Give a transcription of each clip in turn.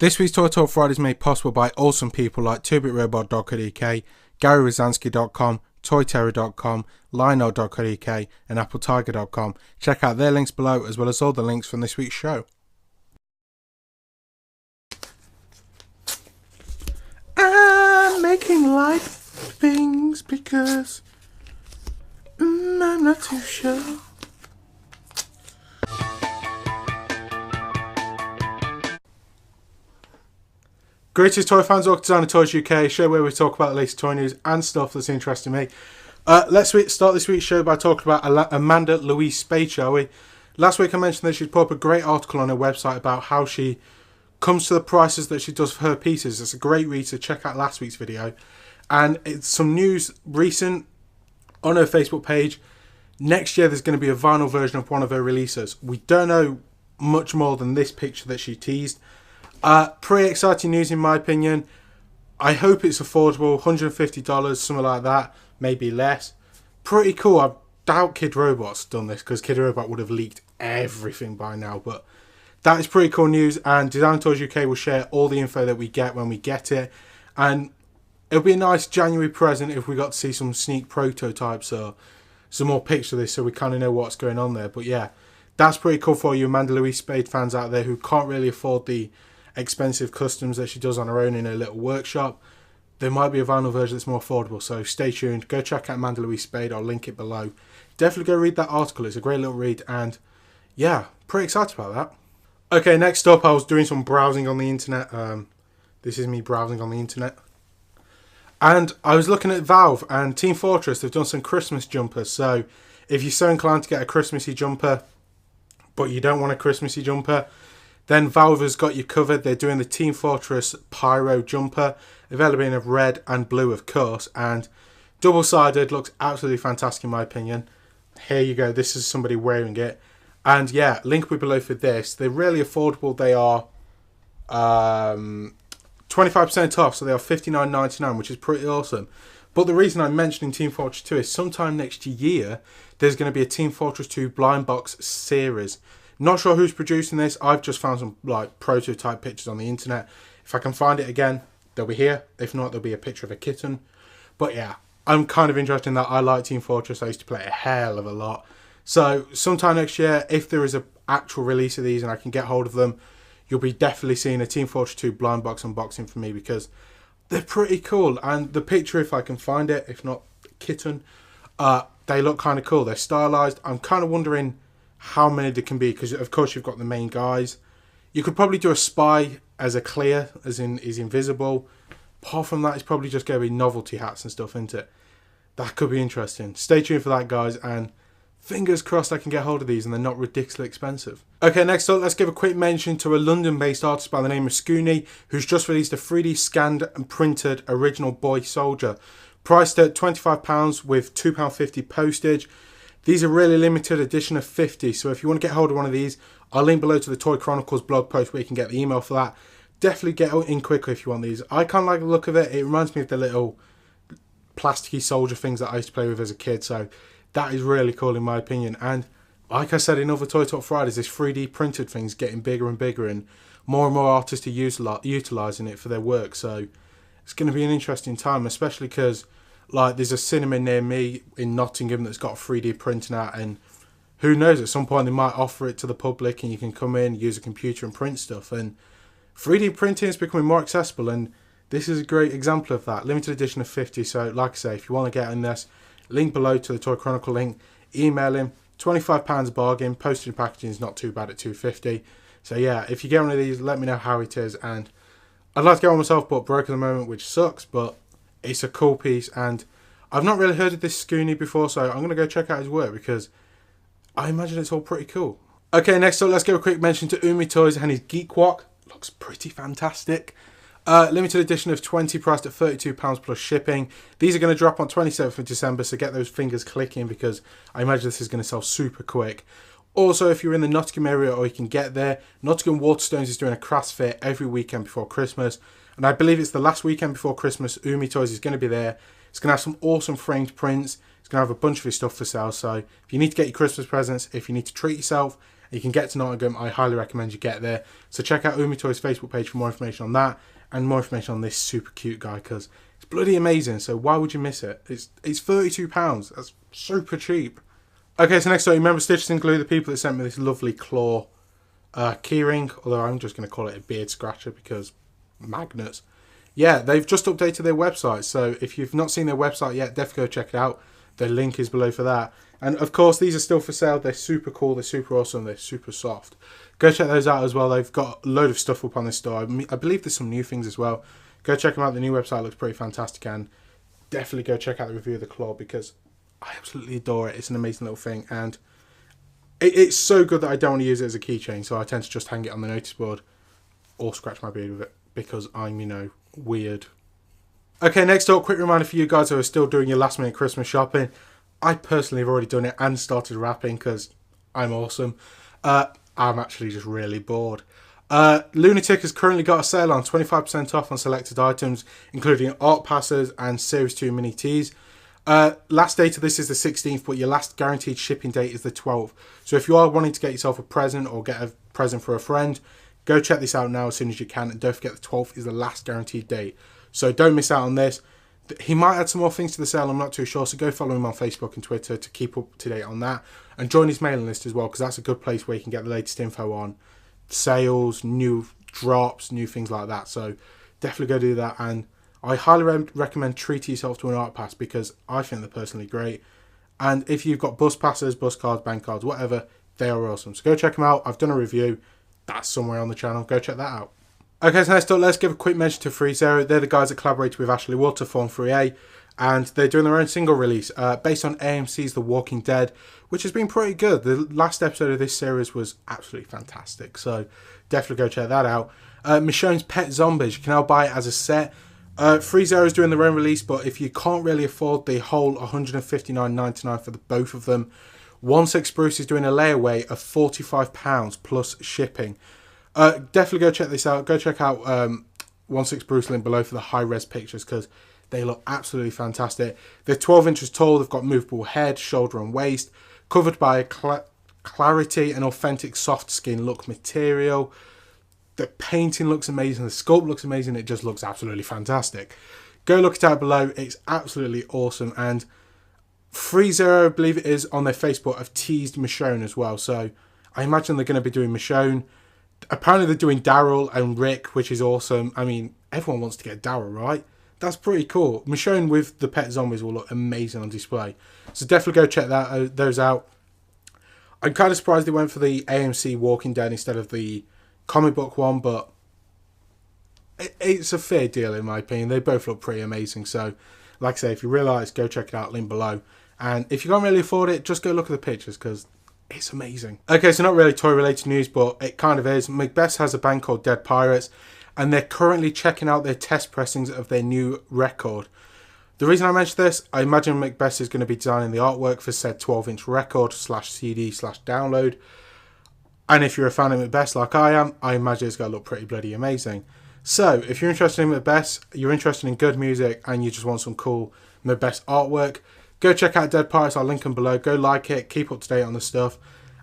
This week's Toy Talk Friday is made possible by awesome people like 2bitrobot.co.uk, GaryRozanski.com, ToyTerror.com, Lionel.co.uk and AppleTiger.com. Check out their links below as well as all the links from this week's show. I'm making life things because I'm not too sure. Greetings toy fans, welcome to Designer Toys UK, a show where we talk about the latest toy news and stuff that's interesting me. Let's start this week's show by talking about Amanda Louise Spade, shall we? Last week I mentioned that she'd put up a great article on her website about how she comes to the prices that she does for her pieces. It's a great read, so check out last week's video. And it's some news recent on her Facebook page. Next year there's going to be a vinyl version of one of her releases. We don't know much more than this picture that she teased. Pretty exciting news in my opinion. I hope it's affordable, $150, something like that, maybe less. Pretty cool. I doubt Kid Robot's done this because Kid Robot would have leaked everything by now, but that is pretty cool news, and Design Toys UK will share all the info that we get when we get it, and it'll be a nice January present if we got to see some sneak prototypes or some more pictures of this so we kind of know what's going on there. But yeah, that's pretty cool for you Amanda Louise Spade fans out there who can't really afford the expensive customs that she does on her own in her little workshop. There might be a vinyl version that's more affordable, so stay tuned. Go check out Amanda Louise Spade, I'll link it below. Definitely go read that article, it's a great little read, and yeah, pretty excited about that. Okay, next up, I was doing some browsing on the internet. This is me browsing on the internet, and I was looking at Valve and Team Fortress. They've done some Christmas jumpers, so if you're so inclined to get a Christmassy jumper but you don't want a Christmassy jumper, then Valve has got you covered. They're doing the Team Fortress Pyro jumper, available in red and blue, of course, and double-sided, looks absolutely fantastic in my opinion. Here you go, this is somebody wearing it. And yeah, link will be below for this. They're really affordable. They are 25% off, so they are $59.99, which is pretty awesome. But the reason I'm mentioning Team Fortress 2 is sometime next year, there's going to be a Team Fortress 2 blind box series. Not sure who's producing this. I've just found some like prototype pictures on the internet. If I can find it again, they'll be here. If not, there'll be a picture of a kitten. But yeah, I'm kind of interested in that. I like Team Fortress. I used to play it a hell of a lot. So sometime next year, if there is an actual release of these and I can get hold of them, you'll be definitely seeing a Team Fortress 2 blind box unboxing from me because they're pretty cool. And the picture, if I can find it, if not kitten, they look kind of cool. They're stylized. I'm kind of wondering how many there can be, because of course you've got the main guys. You could probably do a spy as a clear, as in is invisible. Apart from that, it's probably just going to be novelty hats and stuff, isn't it? That could be interesting. Stay tuned for that, guys, and fingers crossed I can get hold of these and they're not ridiculously expensive. Okay, next up, let's give a quick mention to a London-based artist by the name of Scooney, who's just released a 3D scanned and printed original boy soldier, priced at £25 with £2.50 postage. These are really limited edition of 50, so if you want to get hold of one of these, I'll link below to the Toy Chronicles blog post where you can get the email for that. Definitely get in quickly if you want these. I kind of like the look of it. It reminds me of the little plasticky soldier things that I used to play with as a kid, so that is really cool in my opinion. And like I said in other Toy Talk Fridays, this 3D printed thing's getting bigger and bigger, and more artists are utilising it for their work, so it's going to be an interesting time, especially because like there's a cinema near me in Nottingham that's got a 3D printing out, and who knows, at some point they might offer it to the public and you can come in, use a computer and print stuff, and 3D printing is becoming more accessible, and this is a great example of that. Limited edition of 50, so like I say, if you want to get in this, link below to the Toy Chronicle link, email him, £25 a bargain, postage and packaging is not too bad at $2.50. So yeah, if you get one of these, let me know how it is, and I'd like to get one myself, but broke at the moment, which sucks, but it's a cool piece, and I've not really heard of this Scooney before, so I'm going to go check out his work because I imagine it's all pretty cool. Okay, next up, let's give a quick mention to Umi Toys and his Geek Walk. Looks pretty fantastic. Limited edition of 20, priced at £32 plus shipping. These are going to drop on 27th of December, so get those fingers clicking because I imagine this is going to sell super quick. Also, if you're in the Nottingham area or you can get there, Nottingham Waterstones is doing a crafts fair every weekend before Christmas. And I believe it's the last weekend before Christmas. Umi Toys is going to be there. It's going to have some awesome framed prints. It's going to have a bunch of his stuff for sale. So if you need to get your Christmas presents, if you need to treat yourself You can get to Nottingham. I highly recommend you get there. So check out Umi Toys Facebook page for more information on that and more information on this super cute guy, because it's bloody amazing. So why would you miss it? It's £32. That's super cheap. Okay, so next up, remember Stitches and Glue, the people that sent me this lovely claw keyring, although I'm just going to call it a beard scratcher because magnets. Yeah, they've just updated their website, so if you've not seen their website yet, definitely go check it out. The link is below for that. And of course, these are still for sale. They're super cool, they're super awesome, they're super soft. Go check those out as well. They've got a load of stuff up on this store. I believe there's some new things as well. Go check them out. The new website looks pretty fantastic, and definitely go check out the review of the claw because I absolutely adore it. It's an amazing little thing, and it's so good that I don't want to use it as a keychain, so I tend to just hang it on the notice board or scratch my beard with it because I'm, weird. Okay, next up, quick reminder for you guys who are still doing your last minute Christmas shopping. I personally have already done it and started wrapping because I'm awesome. I'm actually just really bored. Lunatic has currently got a sale on 25% off on selected items, including art passes and Series 2 mini tees. Last date of this is the 16th, but your last guaranteed shipping date is the 12th. So if you are wanting to get yourself a present or get a present for a friend, go check this out now as soon as you can. And don't forget the 12th is the last guaranteed date. So don't miss out on this. He might add some more things to the sale, I'm not too sure. So go follow him on Facebook and Twitter to keep up to date on that. And join his mailing list as well, because that's a good place where you can get the latest info on sales, new drops, new things like that. So definitely go do that. And I highly recommend treating yourself to an art pass because I think they're personally great. And if you've got bus passes, bus cards, bank cards, whatever, they are awesome. So go check them out. I've done a review. That's somewhere on the channel. Go check that out. Okay, so next up, let's give a quick mention to FreeZero. They're the guys that collaborated with Ashley Wood to form 3A, and they're doing their own single release based on AMC's The Walking Dead, which has been pretty good. The last episode of this series was absolutely fantastic, so definitely go check that out. Michonne's Pet Zombies, you can now buy it as a set. FreeZero is doing their own release, but if you can't really afford the whole $159.99 for the both of them, 16 Bruce is doing a layaway of £45 plus shipping. Definitely go check this out. Go check out 16 Bruce link below for the high-res pictures because they look absolutely fantastic. They're 12 inches tall. They've got movable head, shoulder and waist, covered by a clarity and authentic soft skin look material. The painting looks amazing. The sculpt looks amazing. It just looks absolutely fantastic. Go look it out below. It's absolutely awesome. And FreeZero, I believe it is, on their Facebook, have teased Michonne as well. So I imagine they're going to be doing Michonne. Apparently they're doing Daryl and Rick, which is awesome. I mean, everyone wants to get Daryl, right? That's pretty cool. Michonne with the pet zombies will look amazing on display. So definitely go check those out. I'm kind of surprised they went for the AMC Walking Dead instead of the comic book one, but it's a fair deal in my opinion. They both look pretty amazing. So, like I say, if you realise, go check it out, link below. And if you can't really afford it, just go look at the pictures because it's amazing. Okay, so not really toy-related news, but it kind of is. Macbeth has a band called Dead Pirates, and they're currently checking out their test pressings of their new record. The reason I mention this, I imagine Macbeth is going to be designing the artwork for said 12-inch record /CD/download. And if you're a fan of Macbeth like I am, I imagine it's going to look pretty bloody amazing. So, if you're interested in Macbeth, you're interested in good music, and you just want some cool Macbeth artwork, go check out Dead Pirates. I'll link them below. Go like it. Keep up to date on the stuff.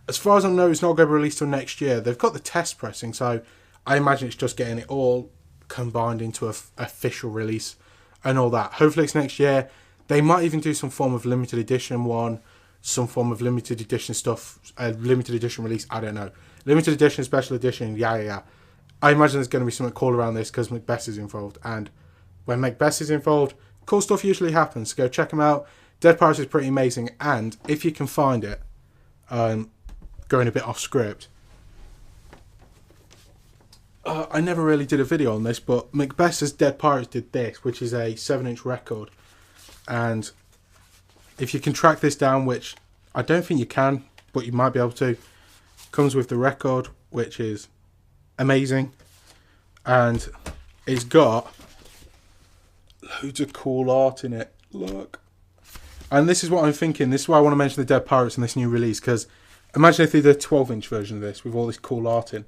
As far as I know, it's not going to be released till next year. They've got the test pressing, so I imagine it's just getting it all combined into an official release and all that. Hopefully it's next year. They might even do some form of limited edition one, some form of limited edition stuff, limited edition release, I don't know. Limited edition, special edition, yeah. I imagine there's going to be something cool around this because Macbeth is involved. And when Macbeth is involved, cool stuff usually happens. So go check them out. Dead Pirates is pretty amazing, and if you can find it, going a bit off script, I never really did a video on this, but Macbeth's Dead Pirates did this, which is a 7-inch record, and if you can track this down, which I don't think you can, but you might be able to, comes with the record, which is amazing, and it's got loads of cool art in it. Look. And this is what I'm thinking. This is why I want to mention the Dead Pirates in this new release. Because imagine if they did a 12-inch version of this with all this cool art in.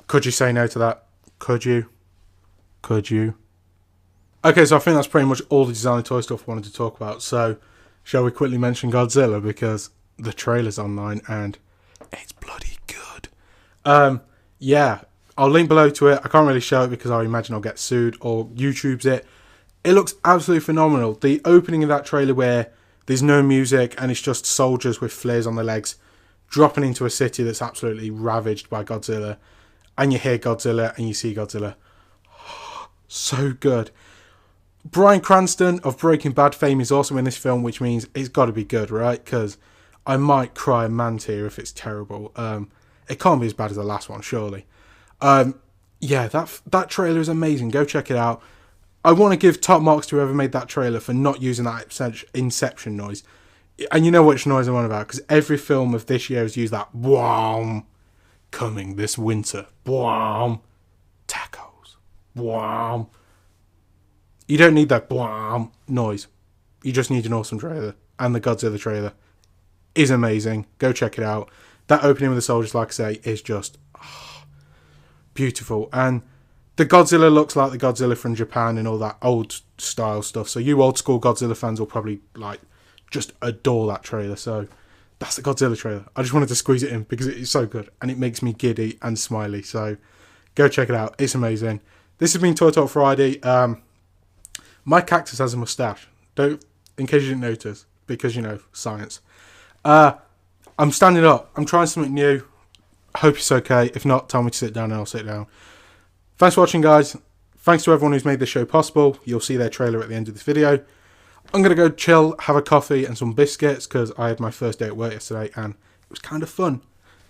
Could you say no to that? Could you? Could you? Okay, so I think that's pretty much all the designer toy stuff I wanted to talk about. So, shall we quickly mention Godzilla? Because the trailer's online and It's bloody good. Yeah, I'll link below to it. I can't really show it because I imagine I'll get sued, or YouTube's it. It looks absolutely phenomenal. The opening of that trailer where there's no music and it's just soldiers with flares on their legs dropping into a city that's absolutely ravaged by Godzilla, and you hear Godzilla and you see Godzilla. So good. Bryan Cranston of Breaking Bad fame is also in this film, which means it's got to be good, right? Because I might cry a man tear if it's terrible. It can't be as bad as the last one, surely. Yeah, that trailer is amazing. Go check it out. I want to give top marks to whoever made that trailer for not using that Inception noise. And you know which noise I'm on about, because every film of this year has used that "Bwam" coming this winter. Bwam. Tacos. Bwam. You don't need that "Bwam" noise. You just need an awesome trailer. And the Godzilla trailer is amazing. Go check it out. That opening with the soldiers, like I say, is just beautiful. And the Godzilla looks like the Godzilla from Japan and all that old style stuff. So you old school Godzilla fans will probably just adore that trailer. So that's the Godzilla trailer. I just wanted to squeeze it in because it is so good and it makes me giddy and smiley. So go check it out. It's amazing. This has been Toy Talk Friday. My cactus has a mustache. In case you didn't notice, because science. I'm standing up. I'm trying something new. I hope it's okay. If not, tell me to sit down and I'll sit down. Thanks for watching, guys. Thanks to everyone who's made this show possible. You'll see their trailer at the end of this video. I'm going to go chill, have a coffee and some biscuits because I had my first day at work yesterday and it was kind of fun.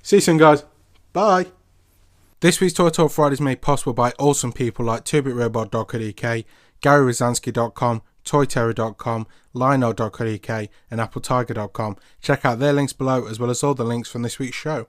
See you soon, guys. Bye. This week's Toy Talk Friday is made possible by awesome people like 2bitrobot.co.uk, GaryRozanski.com, ToyTerror.com, Lionel.co.uk and AppleTiger.com. Check out their links below as well as all the links from this week's show.